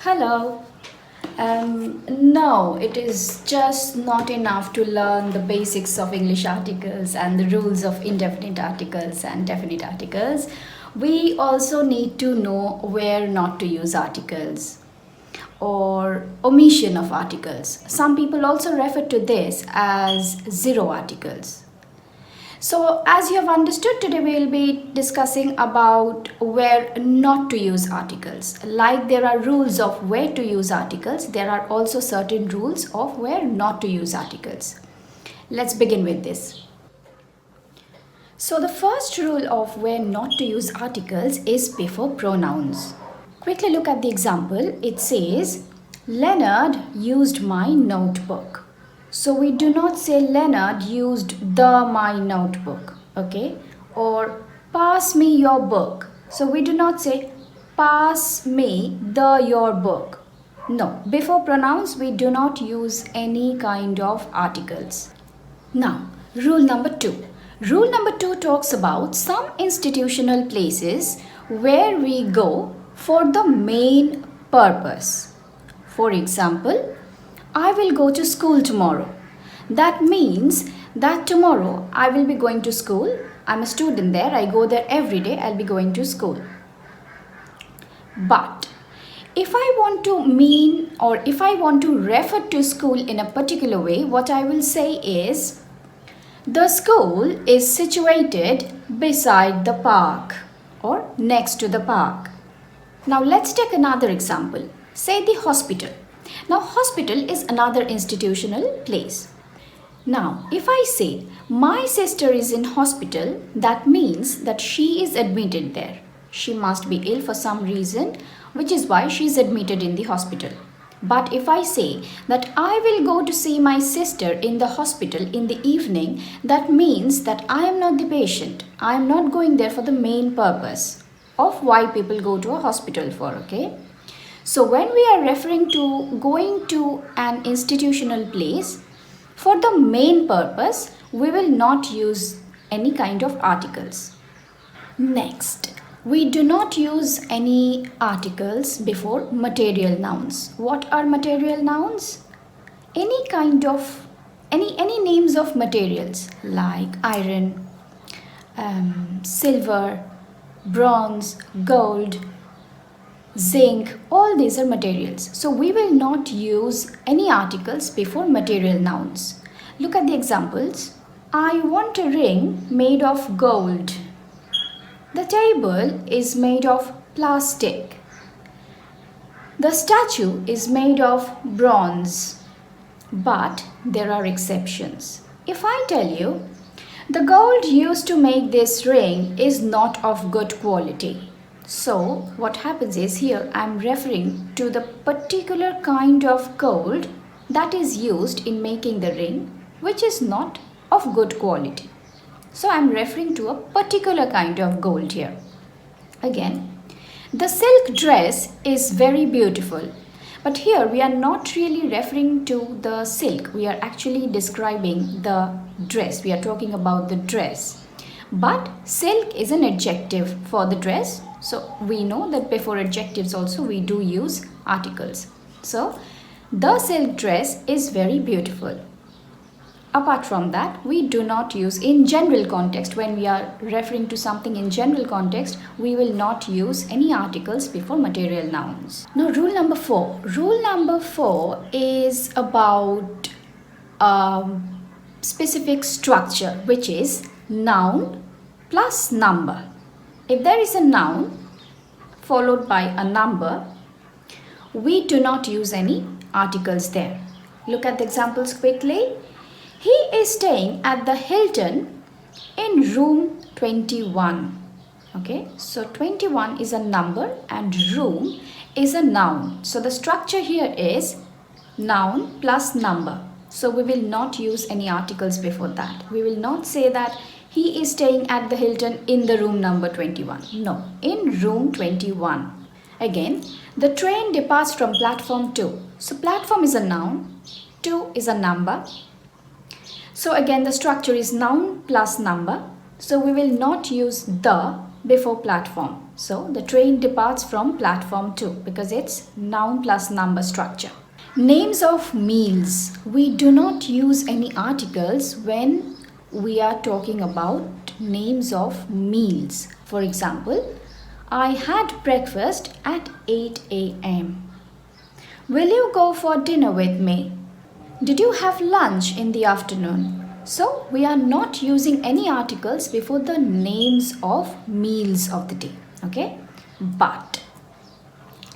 Hello. No, it is just not enough to learn the basics of English articles and the rules of indefinite articles and definite articles. We also need to know where not to use articles or omission of articles. Some people also refer to this as zero articles. So as you have understood, today we will be discussing about where not to use articles. Like there are rules of where to use articles, there are also certain rules of where not to use articles. Let's begin with this. So the first rule of where not to use articles is before pronouns. Quickly look at the example. It says, Leonard used my notebook. So we do not say Leonard used my notebook, okay? Or pass me your book. So we do not say pass me your book. No, before pronouns we do not use any kind of articles. Now, rule number 2. Rule number 2 talks about some institutional places where we go for the main purpose. For example, I will go to school tomorrow. That means that tomorrow I will be going to school. I'm a student there. I go there every day. I'll be going to school. But if I want to mean or if I want to refer to school in a particular way, what I will say is the school is situated beside the park or next to the park. Now let's take another example. Say the hospital. Now hospital is another institutional place. Now if I say my sister is in hospital, that means that she is admitted there. She must be ill for some reason, which is why she is admitted in the hospital. But if I say that I will go to see my sister in the hospital in the evening, that means that I am not the patient. I am not going there for the main purpose of why people go to a hospital for, okay? So when we are referring to going to an institutional place, for the main purpose, we will not use any kind of articles. Next, we do not use any articles before material nouns. What are material nouns? Any kind of, any names of materials like iron, silver, bronze, gold, zinc, all these are materials. So we will not use any articles before material nouns. Look at the examples. I want a ring made of gold. The table is made of plastic. The statue is made of bronze. But there are exceptions. If I tell you, the gold used to make this ring is not of good quality. So what happens is here I am referring to the particular kind of gold that is used in making the ring, which is not of good quality. So I am referring to a particular kind of gold here. Again, the silk dress is very beautiful. But here we are not really referring to the silk. We are actually describing the dress. We are talking about the dress. But silk is an adjective for the dress. So we know that before adjectives also we do use articles. So the silk dress is very beautiful. Apart from that, we do not use in general context. When we are referring to something in general context, we will not use any articles before material nouns. Now rule number 4. Rule number 4 is about specific structure, which is noun plus number. If there is a noun followed by a number, we do not use any articles there. Look at the examples quickly. He is staying at the Hilton in room 21. Okay, so 21 is a number and room is a noun. So the structure here is noun plus number. So we will not use any articles before that. We will not say that he is staying at the Hilton in the room number 21. No, in room 21. Again, the train departs from platform 2. So platform is a noun, 2 is a number. So again the structure is noun plus number. So we will not use the before platform. So the train departs from platform 2 because it's noun plus number structure. Names of meals. We do not use any articles when we are talking about names of meals. For example, I had breakfast at 8 a.m. Will you go for dinner with me? Did you have lunch in the afternoon? So we are not using any articles before the names of meals of the day. Okay? But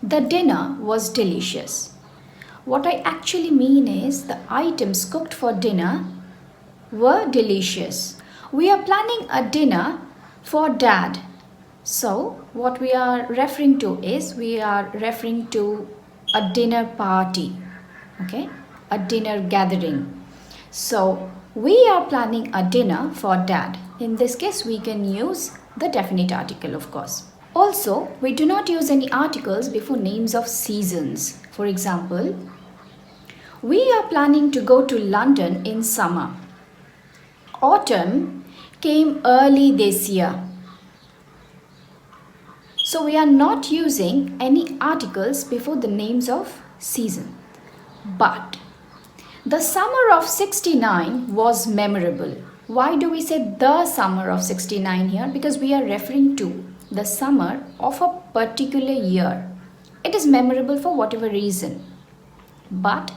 the dinner was delicious. What I actually mean is the items cooked for dinner were delicious. We are planning a dinner for Dad. So what we are referring to is we are referring to a dinner party. Okay? A dinner gathering. So we are planning a dinner for Dad. In this case, we can use the definite article, of course. Also, we do not use any articles before names of seasons. For example, we are planning to go to London in summer. Autumn came early this year. So we are not using any articles before the names of season. But the summer of 69 was memorable. Why do we say the summer of 69 here? Because we are referring to the summer of a particular year. It is memorable for whatever reason. But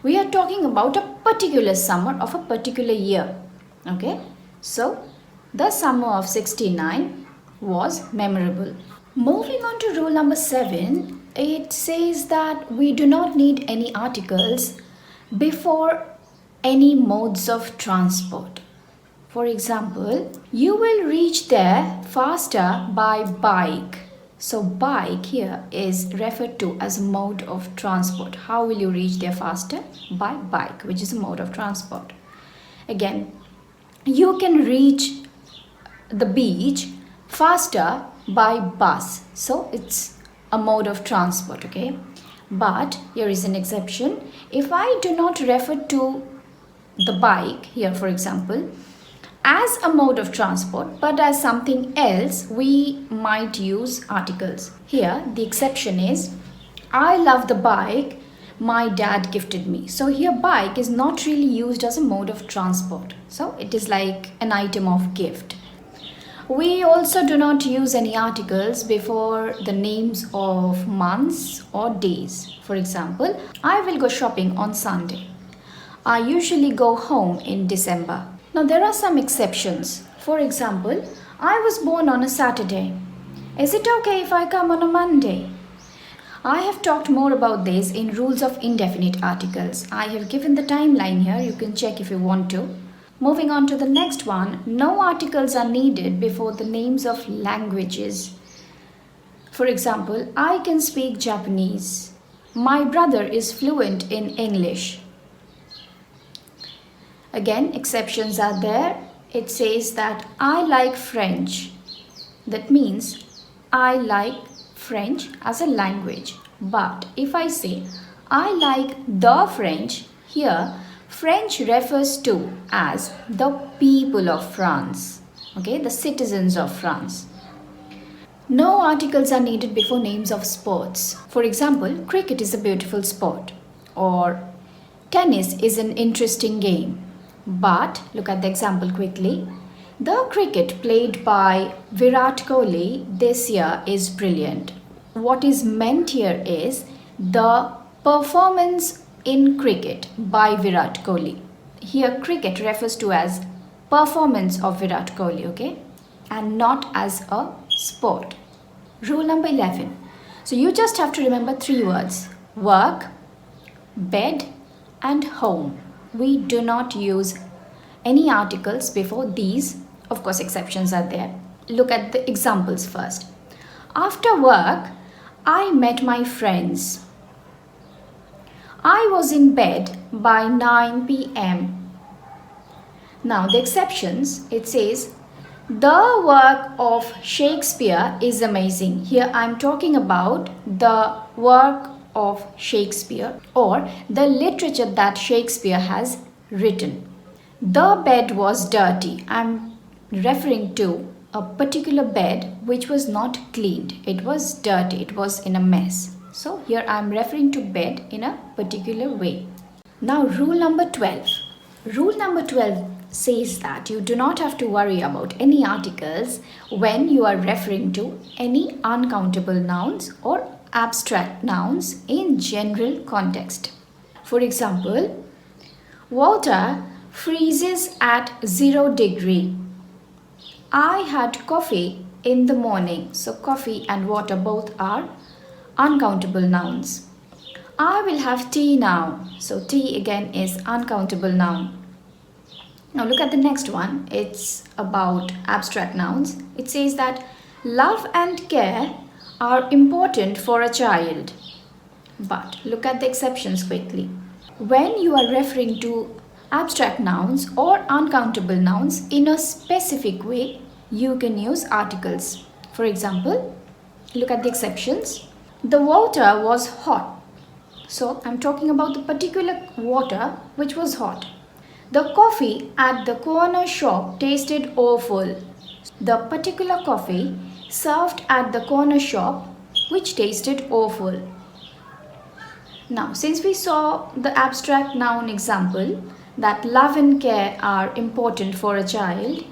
we are talking about a particular summer of a particular year. Okay? So, the summer of 69 was memorable. Moving on to rule number 7, it says that we do not need any articles before any modes of transport. For example, you will reach there faster by bike. So bike here is referred to as a mode of transport. How will you reach there faster? By bike, which is a mode of transport. Again, you can reach the beach faster by bus. So it's a mode of transport, okay? But here is an exception. If I do not refer to the bike here, for example, as a mode of transport, but as something else, we might use articles. Here, the exception is, I love the bike my dad gifted me. So here, bike is not really used as a mode of transport. So it is like an item of gift. We also do not use any articles before the names of months or days. For example, I will go shopping on Sunday. I usually go home in December. Now there are some exceptions. For example, I was born on a Saturday. Is it okay if I come on a Monday? I have talked more about this in rules of indefinite articles. I have given the timeline here. You can check if you want to. Moving on to the next one, no articles are needed before the names of languages. For example, I can speak Japanese. My brother is fluent in English. Again, exceptions are there. It says that I like French. That means I like French as a language. But if I say I like the French, here French refers to as the people of France. Okay, the citizens of France. No articles are needed before names of sports. For example, cricket is a beautiful sport, or tennis is an interesting game. But look at the example quickly. The cricket played by Virat Kohli this year is brilliant. What is meant here is the performance in cricket by Virat Kohli. Here cricket refers to as performance of Virat Kohli, okay? And not as a sport. Rule number 11. So you just have to remember 3 words. Work, bed and home. We do not use any articles before these. Of course, exceptions are there. Look at the examples first. After work, I met my friends. I was in bed by 9 p.m. Now the exceptions, it says, the work of Shakespeare is amazing. Here I am talking about the work of Shakespeare or the literature that Shakespeare has written. The bed was dirty. I am referring to a particular bed which was not cleaned. It was dirty, it was in a mess. So here I am referring to bed in a particular way. Now rule number 12. Rule number 12 says that you do not have to worry about any articles when you are referring to any uncountable nouns or abstract nouns in general context. For example, water freezes at 0 degree. I had coffee in the morning. So coffee and water both are uncountable nouns. I will have tea now. So tea again is uncountable noun. Now look at the next one. It's about abstract nouns. It says that love and care are important for a child. But look at the exceptions quickly. When you are referring to abstract nouns or uncountable nouns in a specific way, you can use articles. For example, look at the exceptions. The water was hot. So I'm talking about the particular water which was hot. The coffee at the corner shop tasted awful. The particular coffee served at the corner shop which tasted awful. Now, since we saw the abstract noun example that love and care are important for a child,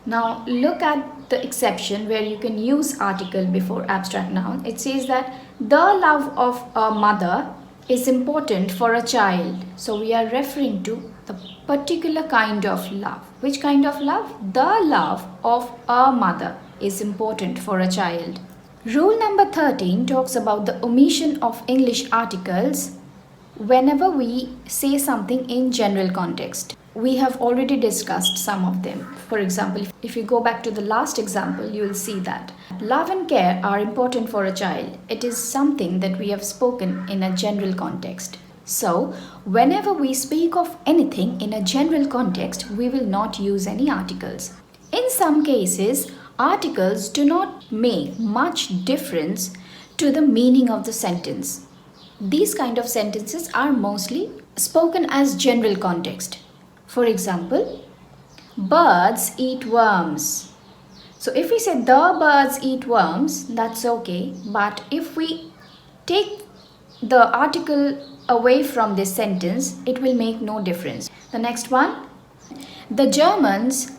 now look at the exception where you can use article before abstract noun. It says that the love of a mother is important for a child. So we are referring to the particular kind of love. Which kind of love? The love of a mother is important for a child. Rule number 13 talks about the omission of English articles whenever we say something in general context. We have already discussed some of them. For example, if you go back to the last example, you will see that love and care are important for a child. It is something that we have spoken in a general context. So, whenever we speak of anything in a general context, we will not use any articles. In some cases, articles do not make much difference to the meaning of the sentence. These kind of sentences are mostly spoken as general context. For example, birds eat worms. So if we say the birds eat worms, that's okay. But if we take the article away from this sentence, it will make no difference. The next one, the Germans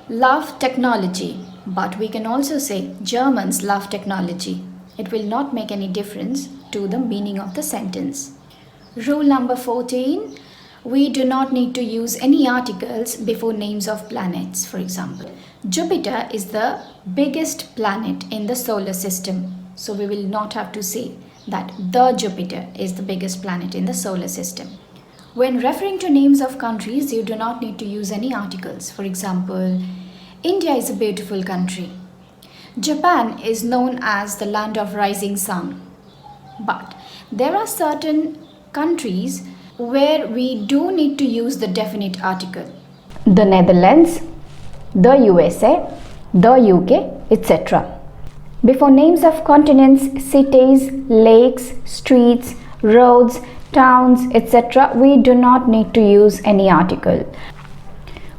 love technology. But we can also say Germans love technology. It will not make any difference to the meaning of the sentence. Rule number 14. We do not need to use any articles before names of planets. For example, Jupiter is the biggest planet in the solar system. So we will not have to say that the Jupiter is the biggest planet in the solar system. When referring to names of countries, you do not need to use any articles. For example, India is a beautiful country. Japan is known as the land of rising sun. But there are certain countries where we do need to use the definite article. The Netherlands, the USA, the UK, etc. Before names of continents, cities, lakes, streets, roads, towns, etc., we do not need to use any article.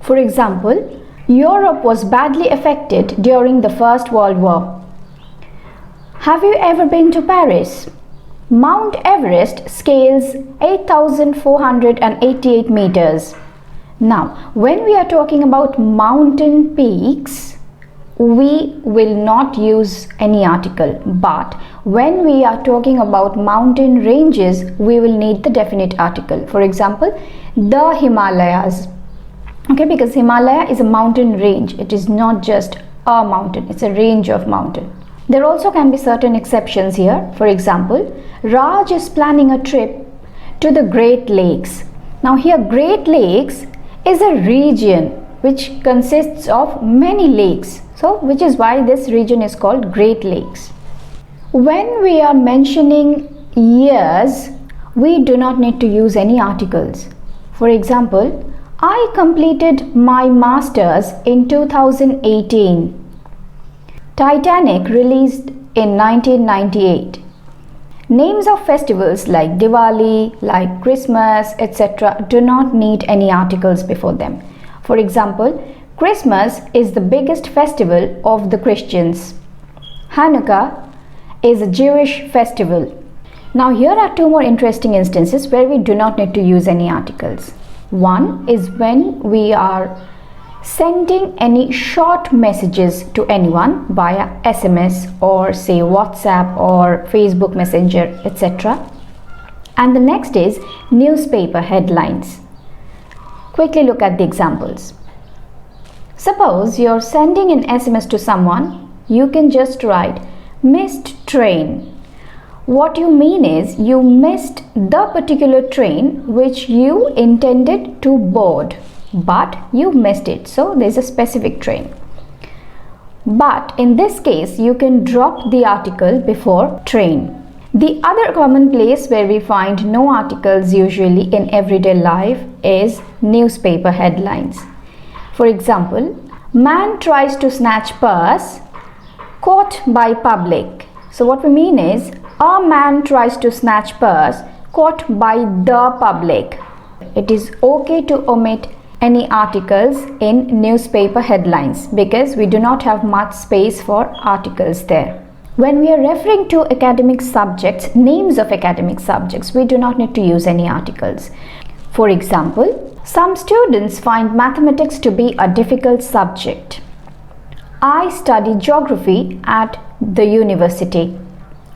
For example, Europe was badly affected during the First World War. Have you ever been to Paris? Mount Everest scales 8,488 meters. Now, when we are talking about mountain peaks, we will not use any article. But when we are talking about mountain ranges, we will need the definite article. For example, the Himalayas. Okay, because Himalaya is a mountain range. It is not just a mountain, it's a range of mountain. There also can be certain exceptions here. For example, Raj is planning a trip to the Great Lakes. Now here Great Lakes is a region which consists of many lakes. So which is why this region is called Great Lakes. When we are mentioning years, we do not need to use any articles. For example, I completed my masters in 2018. Titanic released in 1998. Names of festivals like Diwali, like Christmas, etc. do not need any articles before them. For example, Christmas is the biggest festival of the Christians. Hanukkah is a Jewish festival. Now here are two more interesting instances where we do not need to use any articles. One is when we are sending any short messages to anyone via SMS or say WhatsApp or Facebook Messenger, etc. And the next is newspaper headlines. Quickly look at the examples. Suppose you're sending an SMS to someone, you can just write missed train. What you mean is you missed the particular train which you intended to board, but you missed it, so there's a specific train. But in this case you can drop the article before train. The other common place where we find no articles usually in everyday life is newspaper headlines. For example, man tries to snatch purse, caught by public. So what we mean is a man tries to snatch purse, caught by the public. It is okay to omit any articles in newspaper headlines because we do not have much space for articles there. When we are referring to academic subjects, names of academic subjects, we do not need to use any articles. For example, some students find mathematics to be a difficult subject. I study geography at the university.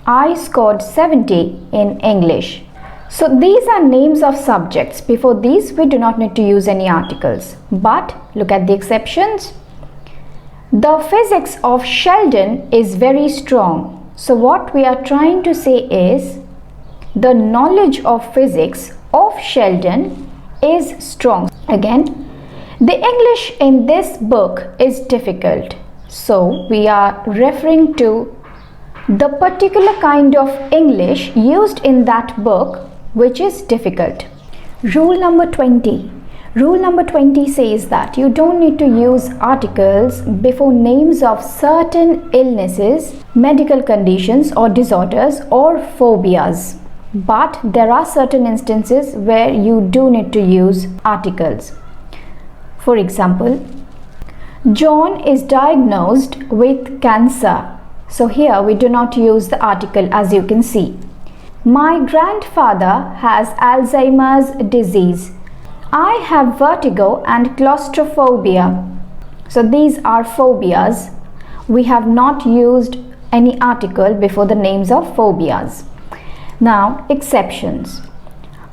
I scored 70 in English. So these are names of subjects. Before these we do not need to use any articles. But look at the exceptions. The physics of Sheldon is very strong. So what we are trying to say is the knowledge of physics of Sheldon is strong. Again, the English in this book is difficult. So we are referring to the particular kind of English used in that book which is difficult. Rule number 20. Rule number 20 says that you don't need to use articles before names of certain illnesses, medical conditions or disorders or phobias. But there are certain instances where you do need to use articles. For example, John is diagnosed with cancer. So here we do not use the article, as you can see. My grandfather has Alzheimer's disease. I have vertigo and claustrophobia. So these are phobias. We have not used any article before the names of phobias. Now, exceptions.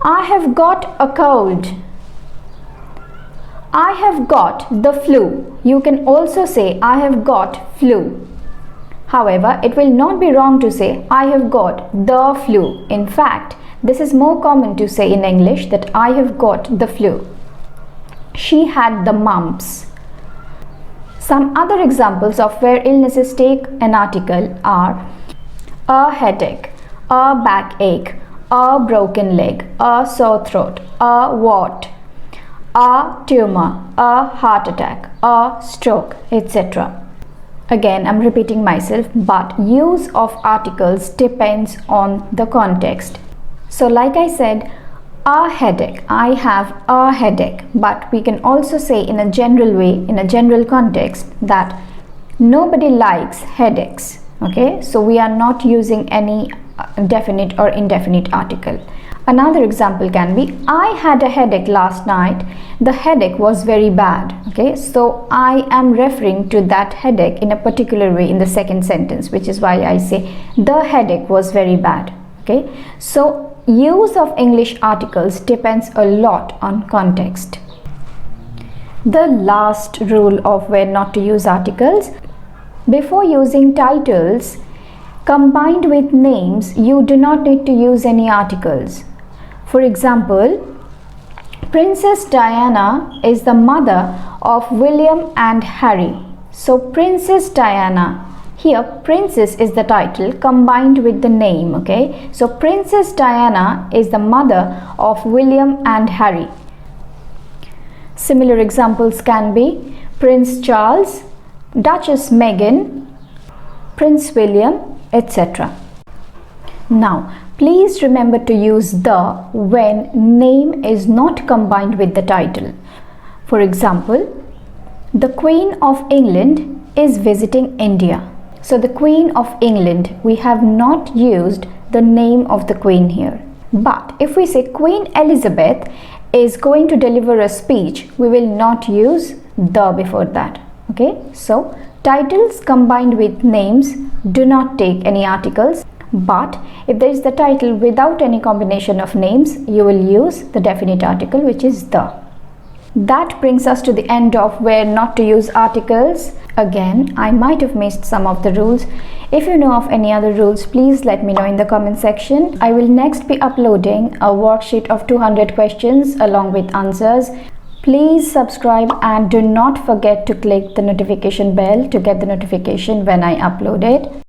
I have got a cold. I have got the flu. You can also say I have got flu. However, it will not be wrong to say I have got the flu. In fact, this is more common to say in English that I have got the flu. She had the mumps. Some other examples of where illnesses take an article are a headache, a backache, a broken leg, a sore throat, a wart, a tumor, a heart attack, a stroke, etc. Again, I'm repeating myself, but use of articles depends on the context. So like I said, a headache, I have a headache, but we can also say in a general way, in a general context, that nobody likes headaches. Okay, so we are not using any definite or indefinite article. Another example can be I had a headache last night. The headache was very bad. Okay, so I am referring to that headache in a particular way in the second sentence, which is why I say the headache was very bad. Okay, so use of English articles depends a lot on context. The last rule of where not to use articles: before using titles combined with names, you do not need to use any articles. For example, Princess Diana is the mother of William and Harry. So Princess Diana, here princess is the title combined with the name. Okay, so Princess Diana is the mother of William and Harry. Similar examples can be Prince Charles, Duchess Meghan, Prince William, etc. Now, please remember to use the when name is not combined with the title. For example, The Queen of England is visiting India. So the Queen of England, we have not used the name of the Queen here. But if we say Queen Elizabeth is going to deliver a speech, we will not use the before that. Okay, so titles combined with names do not take any articles. But if there is the title without any combination of names, you will use the definite article, which is the. That brings us to the end of where not to use articles. Again, I might have missed some of the rules. If you know of any other rules, please let me know in the comment section. I will next be uploading a worksheet of 200 questions along with answers. Please subscribe and do not forget to click the notification bell to get the notification when I upload it.